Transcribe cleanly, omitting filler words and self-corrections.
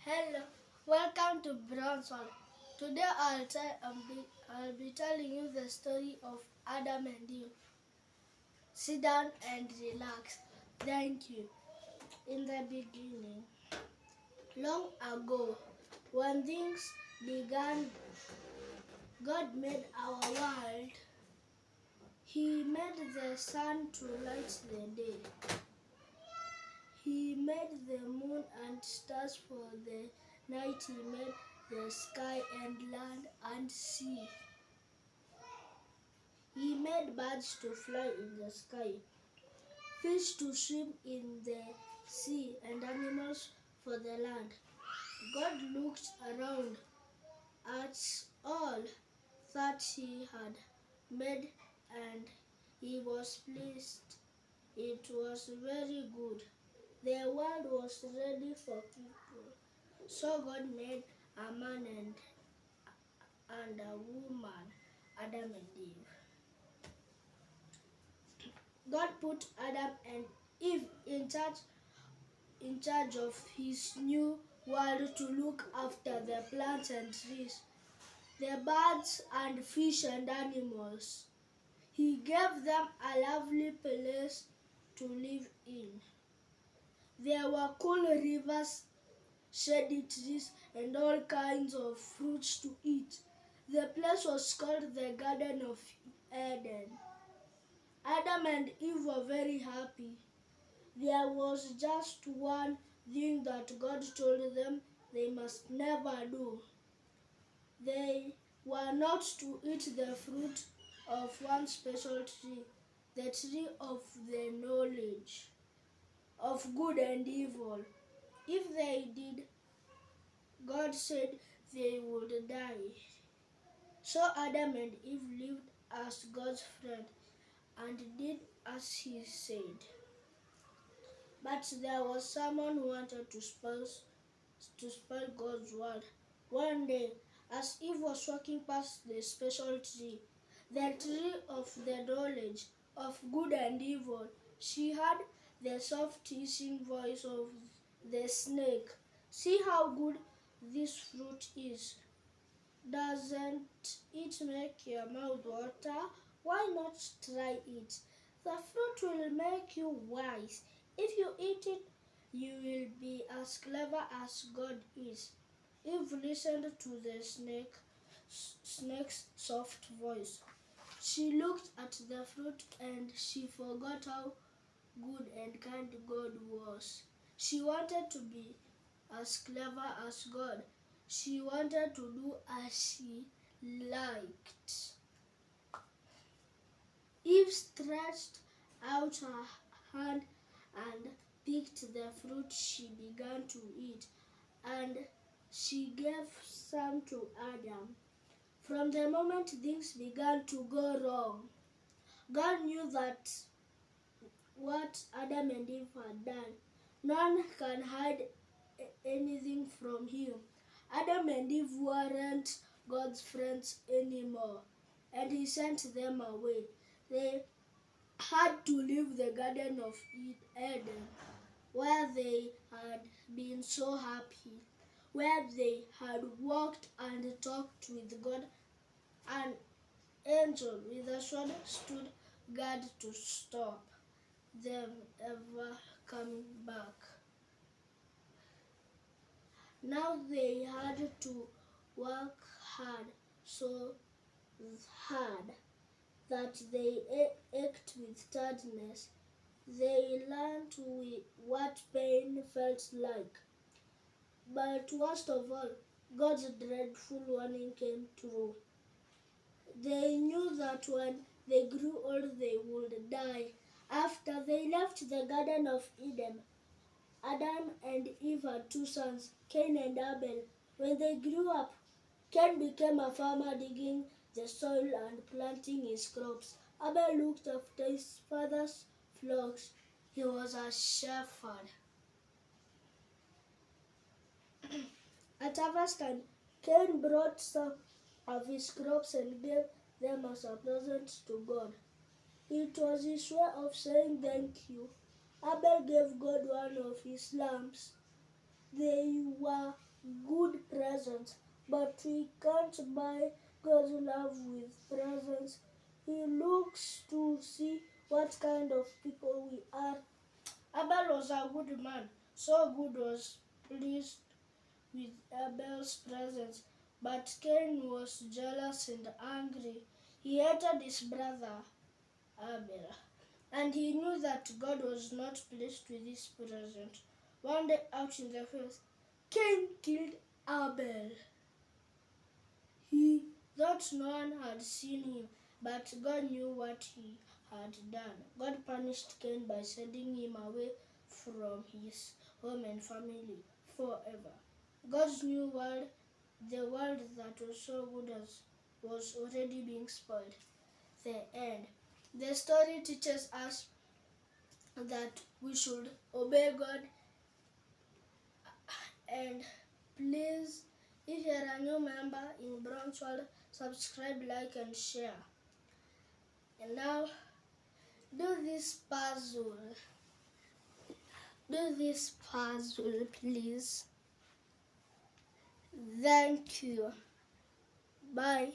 Hello, welcome to Brownsville. Today I'll be telling you the story of Adam and Eve. Sit down and relax. Thank you. In the beginning, long ago, when things began, God made our world. He made the sun to light the day. He made the moon and stars for the night. He made the sky and land and sea. He made birds to fly in the sky, fish to swim in the sea, and animals for the land. God looked around at all that he had made, and he was pleased. It was very good. The world was ready for people. So God made a man and a woman, Adam and Eve. God put Adam and Eve in charge of his new world to look after the plants and trees, the birds and fish and animals. He gave them a lovely place to live in. There were cool rivers, shady trees, and all kinds of fruits to eat. The place was called the Garden of Eden. Adam and Eve were very happy. There was just one thing that God told them they must never do. They were not to eat the fruit of one special tree, the tree of the knowledge of good and evil. If they did, God said they would die. So Adam and Eve lived as God's friend and did as he said. But there was someone who wanted to spoil God's word. One day, as Eve was walking past the special tree, the tree of the knowledge of good and evil, she heard the soft hissing voice of the snake. See how good this fruit is. Doesn't it make your mouth water? Why not try it? The fruit will make you wise. If you eat it, you will be as clever as God is. Eve listened to the snake's soft voice. She looked at the fruit and she forgot how good and kind God was. She wanted to be as clever as God. She wanted to do as she liked. Eve stretched out her hand and picked the fruit. She began to eat, and she gave some to Adam. From the moment things began to go wrong, God knew that what Adam and Eve had done, none can hide anything from him. Adam and Eve weren't God's friends anymore, and he sent them away. They had to leave the Garden of Eden, where they had been so happy, where they had walked and talked with God. An angel with a sword stood guard to stop them ever coming back. Now they had to work hard, so hard that they ached with tiredness. They learned what pain felt like. But worst of all, God's dreadful warning came true. They knew that when they grew old they would die. After they left the Garden of Eden, Adam and Eve had two sons, Cain and Abel. When they grew up, Cain became a farmer digging the soil and planting his crops. Abel looked after his father's flocks. He was a shepherd. At harvest time, Cain brought some of his crops and gave them as a present to God. It was his way of saying thank you. Abel gave God one of his lambs. They were good presents, but we can't buy God's love with presents. He looks to see what kind of people we are. Abel was a good man, so good was pleased with Abel's presents, but Cain was jealous and angry. He hated his brother Abel, and he knew that God was not pleased with his present. One day out in the field, Cain killed Abel. He thought no one had seen him, but God knew what he had done. God punished Cain by sending him away from his home and family forever. God's new world, the world that was so good as was already being spoiled. The end. The story teaches us that we should obey God, and please, if you are a new member in Brown's World, subscribe, like, and share. And now, do this puzzle. Do this puzzle, please. Thank you. Bye.